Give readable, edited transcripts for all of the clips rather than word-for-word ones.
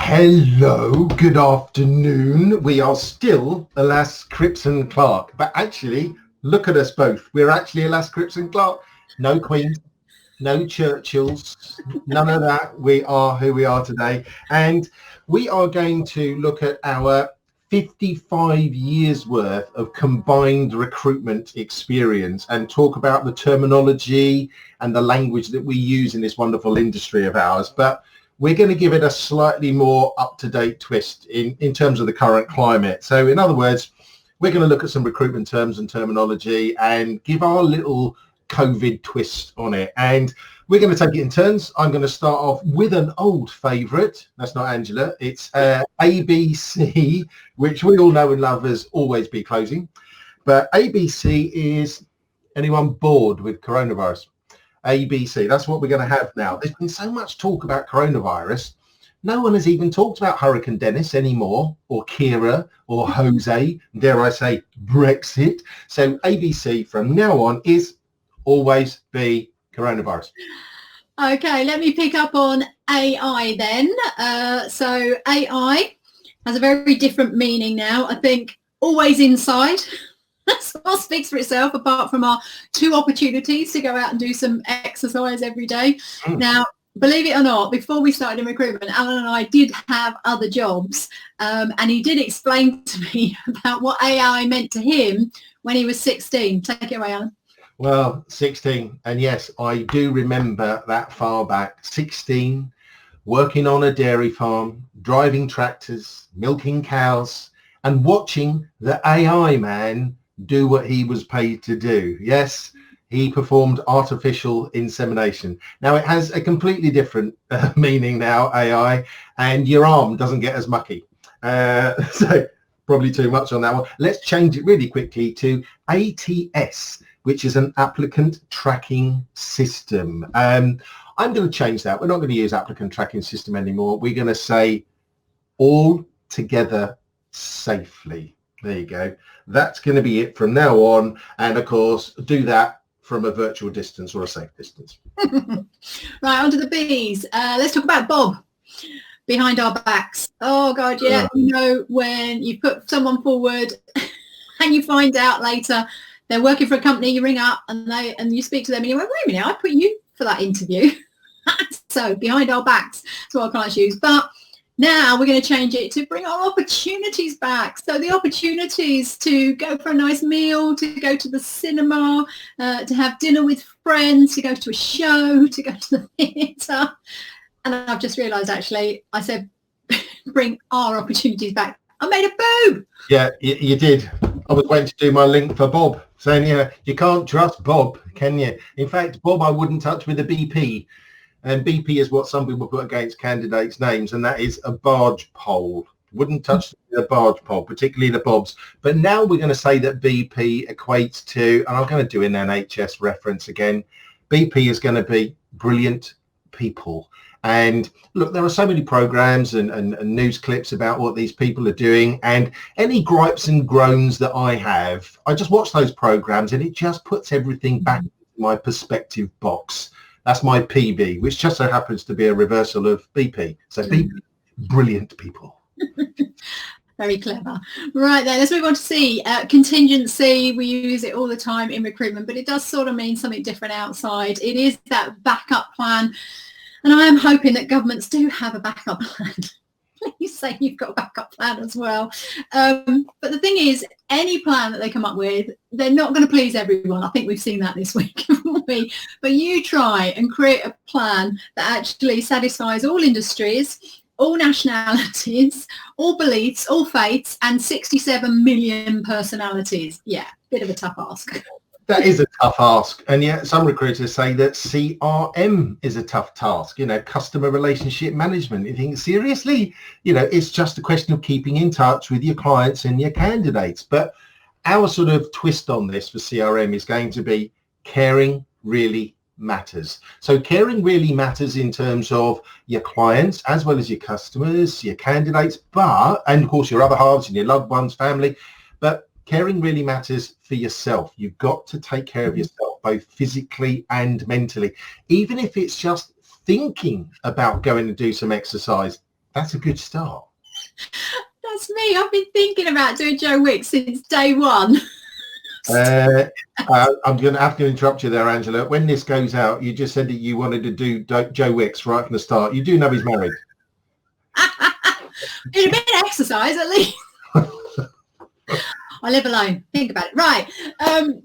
Hello, good afternoon. We are still Alas Cripps Clarke, but actually, look at us both. We're actually Alas Cripps Clarke. No Queens, no Churchills, none of that. We are who we are today. And we are going to look at our 55 years worth of combined recruitment experience and talk about the terminology and the language that we use in this wonderful industry of ours. But we're going to give it a slightly more up-to-date twist in terms of the current climate. So in other words, we're going to look at some recruitment terms and terminology and give our little COVID twist on it. And we're going to take it in turns. I'm going to start off with an old favourite. That's not Angela. It's ABC, which we all know and love as Always Be Closing. But ABC is anyone bored with coronavirus? ABC, that's what we're going to have now. There's been so much talk about coronavirus. No one has even talked about Hurricane Dennis anymore, or Kira, or Jose, dare I say Brexit. So ABC from now on is Always Be Coronavirus. Okay, let me pick up on AI then. So AI has a very different meaning now. I think always inside. That all speaks for itself, apart from our 2 opportunities to go out and do some exercise every day. Now, believe it or not, before we started in recruitment, Alan and I did have other jobs, and he did explain to me about what AI meant to him when he was 16. Take it away, Alan. Well, 16, and yes, I do remember that far back. 16, working on a dairy farm, driving tractors, milking cows, and watching the AI man do what he was paid to do. Yes, he performed artificial insemination. Now it has a completely different meaning now, AI, and your arm doesn't get as mucky. So probably too much on that one. Let's change it really quickly to ATS, which is an applicant tracking system. I'm going to change that. We're not going to use applicant tracking system anymore. We're going to say all together safely. There you go. That's going to be it from now on. And of course, do that from a virtual distance or a safe distance. Right, on to the B's. Let's talk about Bob behind our backs. Oh, God, yeah. You know, when you put someone forward and you find out later they're working for a company, you ring up and you speak to them and you went, wait a minute, I put you for that interview. So behind our backs, that's what our clients use. But now we're going to change it to bring our opportunities back. So the opportunities to go for a nice meal, to go to the cinema, to have dinner with friends, to go to a show, to go to the theatre. And I've just realised, actually, I said, bring our opportunities back. I made a boo. Yeah, you did. I was waiting to do my link for Bob, saying, yeah, you can't trust Bob, can you? In fact, Bob, I wouldn't touch with a BP. And BP is what some people put against candidates' names, and that is a barge pole. Wouldn't touch the barge pole, particularly the Bobs. But now we're going to say that BP equates to, and I'm going to do an NHS reference again, BP is going to be brilliant people. And look, there are so many programs and news clips about what these people are doing, and any gripes and groans that I have, I just watch those programs and it just puts everything back in my perspective box. That's my PB, which just so happens to be a reversal of BP. So BP, brilliant people. Very clever. Right then, let's move on to C. Contingency, we use it all the time in recruitment, but it does sort of mean something different outside. It is that backup plan. And I am hoping that governments do have a backup plan. Please say you've got a backup plan as well. But the thing is, any plan that they come up with, they're not going to please everyone. I think we've seen that this week, haven't we? But you try and create a plan that actually satisfies all industries, all nationalities, all beliefs, all faiths, and 67 million personalities. Yeah, bit of a tough ask. That is a tough ask. And yet some recruiters say that CRM is a tough task, customer relationship management. You think, seriously? It's just a question of keeping in touch with your clients and your candidates. But our sort of twist on this for CRM is going to be caring really matters. So caring really matters in terms of your clients as well as your customers, your candidates, and of course your other halves and your loved ones, family. But caring really matters for yourself. You've got to take care of yourself, both physically and mentally. Even if it's just thinking about going to do some exercise, That's a good start. That's me. I've been thinking about doing Joe Wicks since day one. I'm going to have to interrupt you there, Angela. When this goes out, you just said that you wanted to do Joe Wicks right from the start. You do know he's married. It's a bit of exercise, at least. I live alone. Think about it. Right.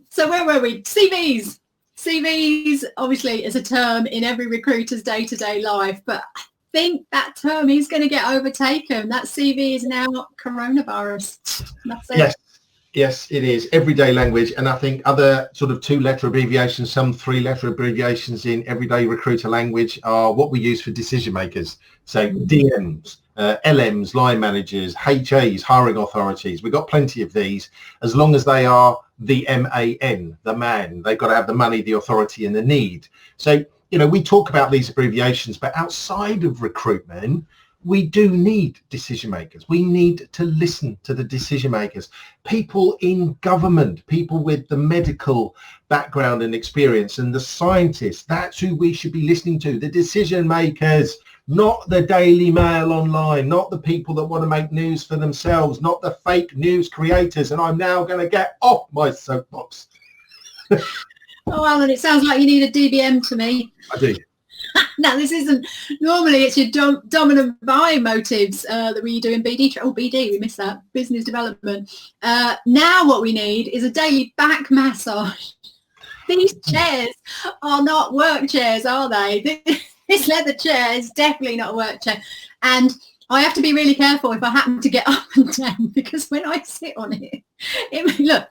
So where were we? CVs. CVs, obviously, is a term in every recruiter's day-to-day life, but I think that term is going to get overtaken. That CV is now coronavirus. That's it. Yes, it is. Everyday language. And I think other sort of 2-letter abbreviations, some 3-letter abbreviations in everyday recruiter language are what we use for decision makers. So DMs, LMs, line managers, HAs, hiring authorities. We've got plenty of these. As long as they are the MAN, the man, they've got to have the money, the authority and the need. So, you know, we talk about these abbreviations, but outside of recruitment, we do need decision makers. We need to listen to the decision makers. People in government, people with the medical background and experience, and the scientists, that's who we should be listening to, the decision makers, not the Daily Mail online, not the people that want to make news for themselves, not the fake news creators. And I'm now going to get off my soapbox. Oh, Alan, it sounds like you need a DBM to me. I do. No, this isn't. Normally it's your dominant buying motives that we do in BD. Oh, BD, we missed that. Business development. Now what we need is a daily back massage. These chairs are not work chairs, are they? This leather chair is definitely not a work chair. And I have to be really careful if I happen to get up and down, because when I sit on it, look,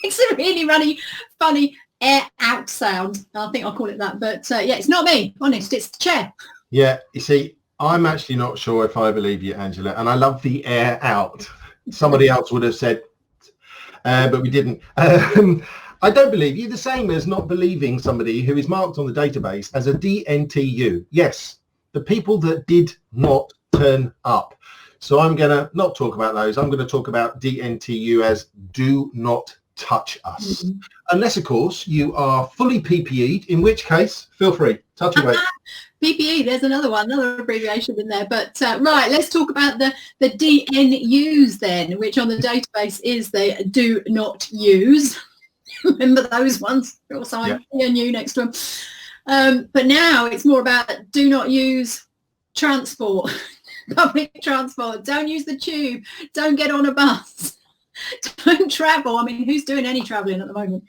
it's a really funny air out sound. I think I'll call it that. But yeah, it's not me, honest, it's the chair. Yeah, you see, I'm actually not sure if I believe you, Angela, and I love the air out. Somebody else would have said, but we didn't. I don't believe you, the same as not believing somebody who is marked on the database as a DNTU. Yes, the people that did not turn up. So I'm going to not talk about those. I'm going to talk about DNTU as do not touch us. Mm-hmm. Unless, of course, you are fully PPE'd, in which case, feel free, touch away. PPE, there's another one, another abbreviation in there. But right, let's talk about the DNUs then, which on the database is the do not use. Remember those ones? Also, yeah. DNU next to them. But now it's more about do not use transport, public transport. Don't use the tube. Don't get on a bus. Don't travel. I mean, who's doing any traveling at the moment?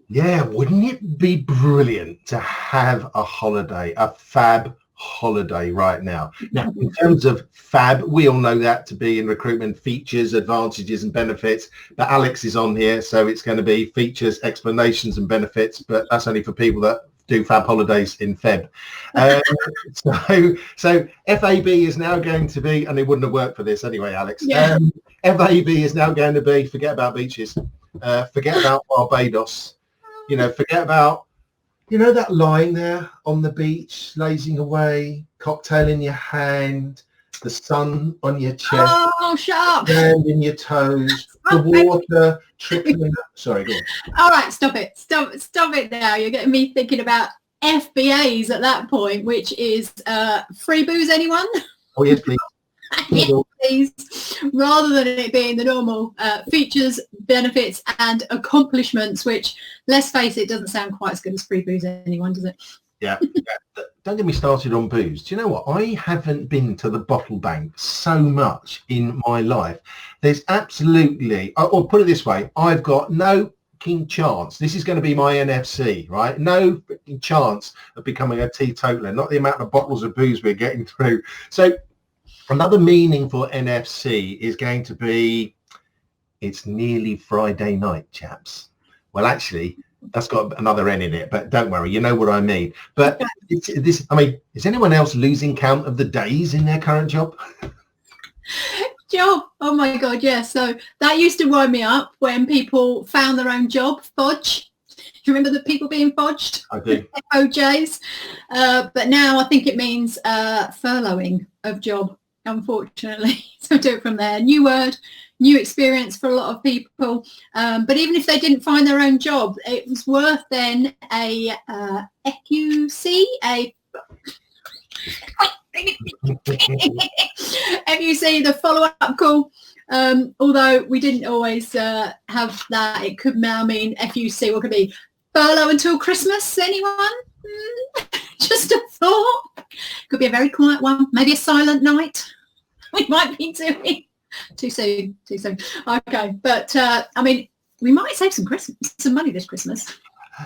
Yeah, wouldn't it be brilliant to have a holiday, a fab holiday right now? Now, in terms of fab, we all know that to be in recruitment, features, advantages and benefits. But Alex is on here, so it's going to be features, explanations and benefits. But that's only for people that do fab holidays in Feb. So FAB is now going to be, and it wouldn't have worked for this anyway, Alex. Yeah. FAB is now going to be forget about beaches, forget about Barbados, forget about, that lying there on the beach, lazing away, cocktail in your hand, the sun on your chest, sharp, sand in your toes, the water trickling. Sorry, go on. All right, stop it now. You're getting me thinking about FBAs at that point, which is free booze, anyone? Oh, yes, please. Yes, please. Rather than it being the normal features, benefits and accomplishments, which, let's face it, doesn't sound quite as good as free booze, anyone, does it? Yeah. Don't get me started on booze. Do you know what? I haven't been to the bottle bank so much in my life. There's absolutely, or put it this way, I've got no chance. This is going to be my NFC, right? No chance of becoming a teetotaler, not the amount of bottles of booze we're getting through. So another meaning for NFC is going to be, it's nearly Friday night, chaps. Well, actually, that's got another N in it, but don't worry, you know what I mean. But is anyone else losing count of the days in their current job? Job? Oh my God, yes. So that used to wind me up when people found their own job, fudge. Do you remember the people being fudged? I do. FOJs. But now I think it means furloughing of job, unfortunately. So do it from there. New word, new experience for a lot of people. But even if they didn't find their own job, it was worth then a EQC, FUC, the follow-up call. Although we didn't always have that, it could now mean FUC. What could it be? Furlough until Christmas? Anyone? Just a thought. Could be a very quiet one. Maybe a silent night. We might be doing too soon. Okay, but I mean, we might save some money this Christmas.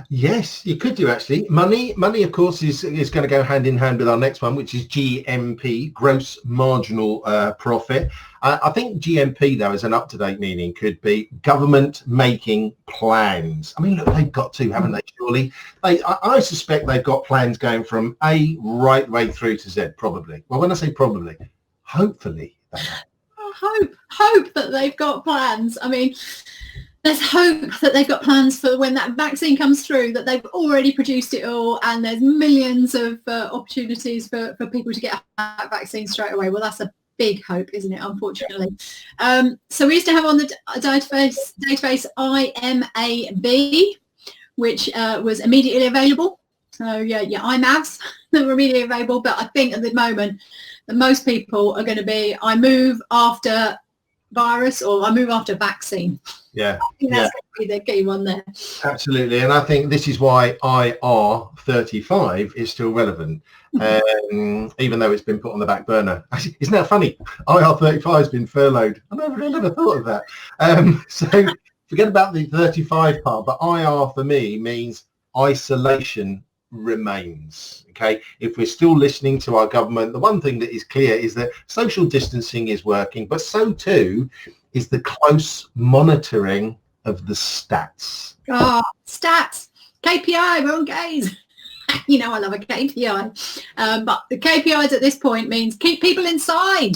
Yes, you could do actually. Money, of course, is going to go hand in hand with our next one, which is GMP, gross marginal profit. I think GMP, though, as an up-to-date meaning, could be government making plans. I mean, look, they've got to, haven't they, surely? I suspect they've got plans going from A right way through to Z, probably. Well, when I say probably, hopefully. Hope that they've got plans. I mean, let's hope that they've got plans for when that vaccine comes through, that they've already produced it all, and there's millions of opportunities for people to get a vaccine straight away. Well, that's a big hope, isn't it, unfortunately? So we used to have on the database IMAB, which was immediately available. So yeah, IMABs that were immediately available. But I think at the moment that most people are going to be, I move after virus or I move after vaccine. Yeah, I think that's going to be the key one there. Absolutely, and I think this is why IR35 is still relevant, even though it's been put on the back burner. Isn't that funny? IR35 has been furloughed. I never thought of that. So forget about the 35 part, but IR for me means isolation remains. Okay, if we're still listening to our government, the one thing that is clear is that social distancing is working, but so too is the close monitoring of the stats. Oh, stats, KPI, we're on Ks. You know I love a KPI. But the KPIs at this point means keep people inside.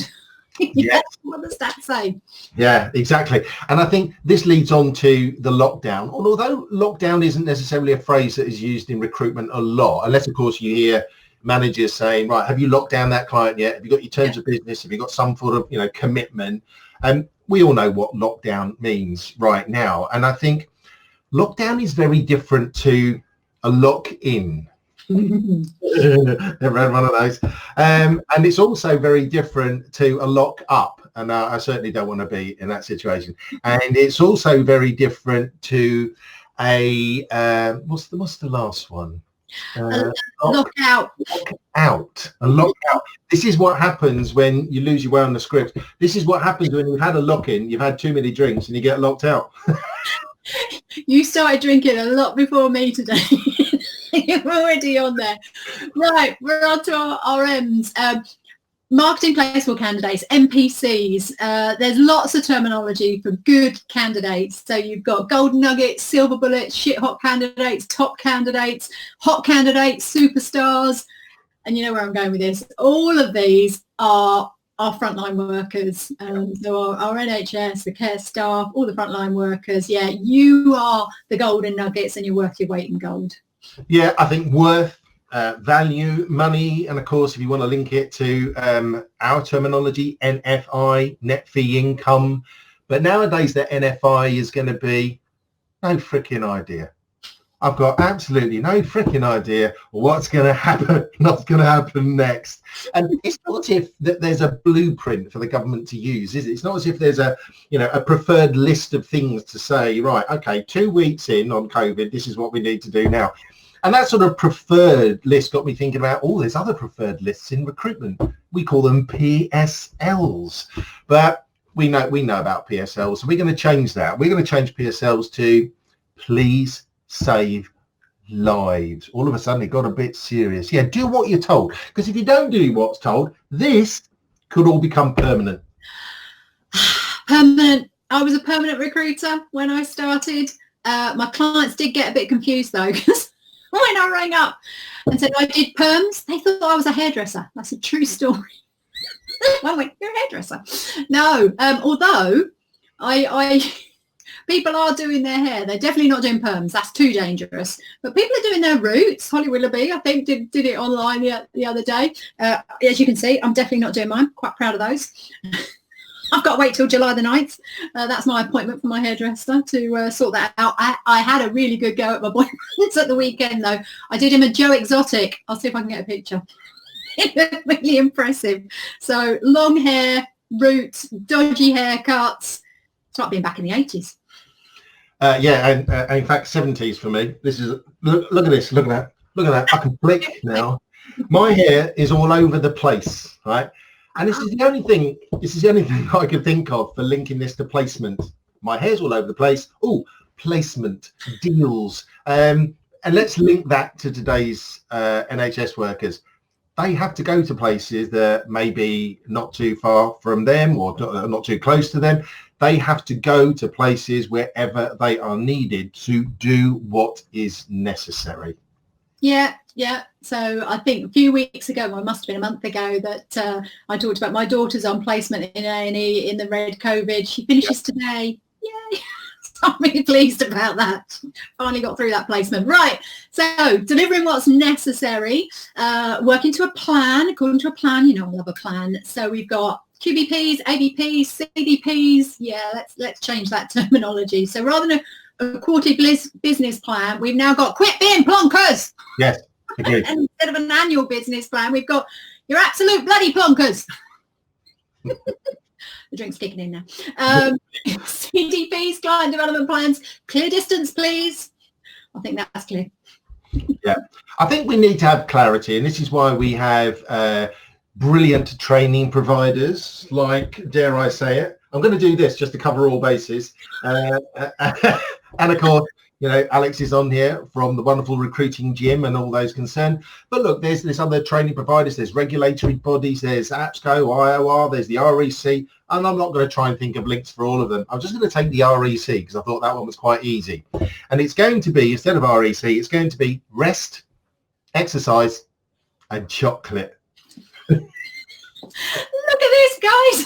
Yes. That's what the stats say. Yeah, exactly. And I think this leads on to the lockdown. Although lockdown isn't necessarily a phrase that is used in recruitment a lot, unless, of course, you hear managers saying, right, have you locked down that client yet? Have you got your terms of business? Have you got some sort of, commitment? We all know what lockdown means right now. And I think lockdown is very different to a lock-in. Never had one of those. And it's also very different to a lock-up. And I certainly don't want to be in that situation. And it's also very different to a, what's the last one? Lockout. A lockout. This is what happens when you lose your way on the script. This is what happens when you've had a lock-in, you've had too many drinks and you get locked out. You started drinking a lot before me today. You're already on there. Right, we're on to our RMs. Marketing placement candidates, NPCs. There's lots of terminology for good candidates. So you've got golden nuggets, silver bullets, shit hot candidates, top candidates, hot candidates, superstars. And you know where I'm going with this. All of these are our frontline workers. So our NHS, the care staff, all the frontline workers. Yeah, you are the golden nuggets and you're worth your weight in gold. Yeah, I think worth, value, money, and of course, if you want to link it to our terminology, NFI, net fee income. But nowadays, the NFI is going to be no freaking idea. I've got absolutely no freaking idea what's going to happen next. And it's not as if that there's a blueprint for the government to use, is it? It's not as if there's a preferred list of things to say, right, okay, 2 weeks in on COVID, this is what we need to do now. And that sort of preferred list got me thinking about all these other preferred lists in recruitment. We call them PSLs, but we know about PSLs. So we're going to change that. We're going to change PSLs to please save lives. All of a sudden it got a bit serious. Yeah, do what you're told. Because if you don't do what's told, this could all become permanent. Permanent. I was a permanent recruiter when I started. My clients did get a bit confused though, because when I rang up and said I did perms, they thought I was a hairdresser. That's a true story. I went, you're a hairdresser. No, although I people are doing their hair. They're definitely not doing perms. That's too dangerous. But people are doing their roots. Holly Willoughby, I think, did it online the other day. As you can see, I'm definitely not doing mine. Quite proud of those. I've got to wait till July the 9th. That's my appointment for my hairdresser to sort that out. I had a really good go at my boyfriend's at the weekend, though. I did him a Joe Exotic. I'll see if I can get a picture. really impressive. So long hair, roots, dodgy haircuts. It's like being back in the 80s. Yeah, and in fact 70s for me. This is look at this, look at that. I can flick now. My hair is all over the place, right? And this is the only thing I could think of for linking this to placement. My hair's all over the place. Oh, placement, deals. And let's link that to today's NHS workers. They have to go to places that may be not too far from them or not too close to them. They have to go to places wherever they are needed to do what is necessary. Yeah. So I think a few weeks ago, well, it must have been a month ago, that I talked about my daughter's on placement in A&E in the red COVID. She finishes today. Yay. So I'm really pleased about that. Finally got through that placement. Right. So delivering what's necessary, working to a plan, according to a plan. You know, I love a plan. So we've got QBPs, ABPs, CDPs. Yeah, let's change that terminology. So rather than a quarterly business plan, we've now got quit being plonkers. Yes, agreed. And instead of an annual business plan, we've got your absolute bloody plonkers. The drink's kicking in now. CDPs, client development plans, clear distance, please. I think that's clear. Yeah, I think we need to have clarity, and this is why we have brilliant training providers like, dare I say it, I'm going to do this just to cover all bases. And of course, you know, Alex is on here from the wonderful recruiting gym and all those concerned. But look, there's other training providers, there's regulatory bodies, there's APSCO, IOR, there's the REC, and I'm not going to try and think of links for all of them. I'm just going to take the REC because I thought that one was quite easy. And it's going to be, instead of REC, it's going to be rest, exercise, and chocolate. Look at this, guys.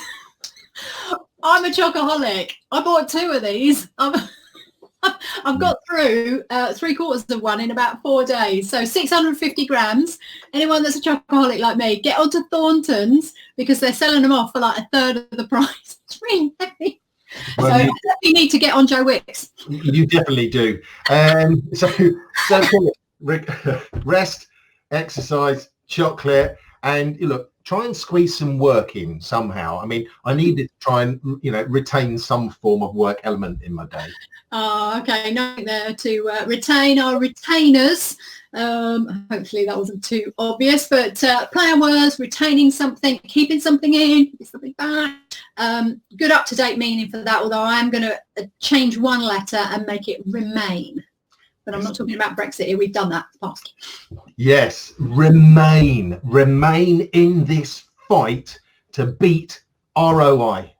I'm a chocoholic. I bought 2 of these. I've got through 3/4 of one in about 4 days. So 650 grams. Anyone that's a chocoholic like me, get onto Thornton's because they're selling them off for like 1/3 of the price. It's really heavy. Well, so I definitely need to get on Joe Wicks. You definitely do. So rest, exercise, chocolate, and look, try and squeeze some work in somehow. I mean, I needed to try and, you know, retain some form of work element in my day. Oh, okay. Nothing there to retain our retainers. Hopefully that wasn't too obvious, but play on words, retaining something, keeping something in, keeping something back. Good up-to-date meaning for that, although I am going to change one letter and make it remain. But I'm not talking about Brexit here. We've done that past. Yes, remain in this fight to beat ROI.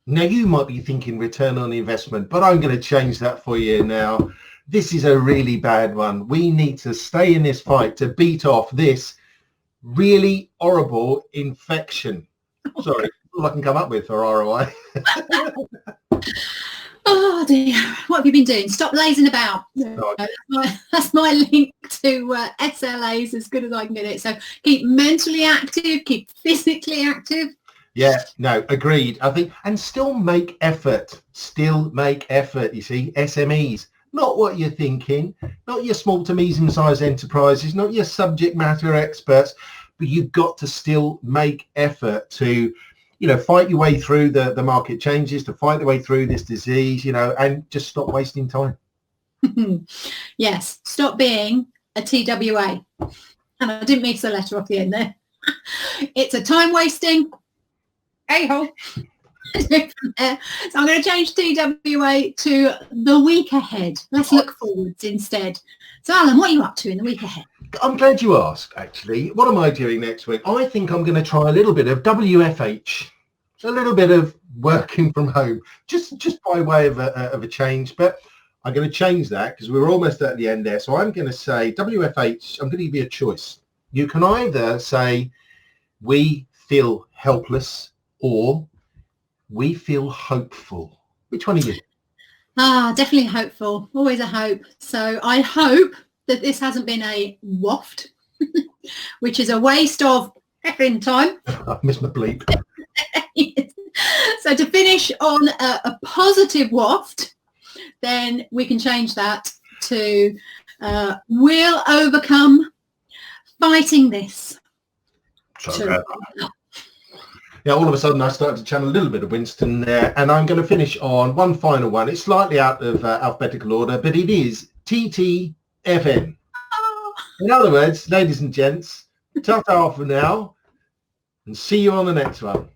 Now, you might be thinking return on investment, but I'm going to change that for you now. This is a really bad one. We need to stay in this fight to beat off this really horrible infection. Sorry, all I can come up with for ROI. Oh dear, what have you been doing? Stop lazing about. That's my link to SLAs as good as I can get it. So keep mentally active, keep physically active. Yeah, no, agreed. I think, and still make effort. You see, SMEs, not what you're thinking, not your small to medium-sized enterprises, not your subject matter experts, but you've got to still make effort to, you know, fight your way through the market changes, to fight the way through this disease, you know, and just stop wasting time. Yes, stop being a TWA. And I didn't mix the letter off the end there. It's a time-wasting a-hole. So I'm going to change TWA to the week ahead. Let's look forwards instead. So Alan, what are you up to in the week ahead? I'm glad you asked, actually. What am I doing next week? I think I'm going to try a little bit of WFH, a little bit of working from home, just by way of a change. But I'm going to change that because we're almost at the end there. So I'm going to say WFH, I'm going to give you a choice. You can either say we feel helpless or we feel hopeful. Which one are you? Definitely hopeful. Always a hope. So I hope that this hasn't been a waft, which is a waste of effing time. I missed my bleep. So to finish on a positive waft, then we can change that to we'll overcome fighting this. So yeah, all of a sudden I started to channel a little bit of Winston there, and I'm going to finish on one final one. It's slightly out of alphabetical order, but it is TTFN. In other words, ladies and gents, ta-ta for now, and see you on the next one.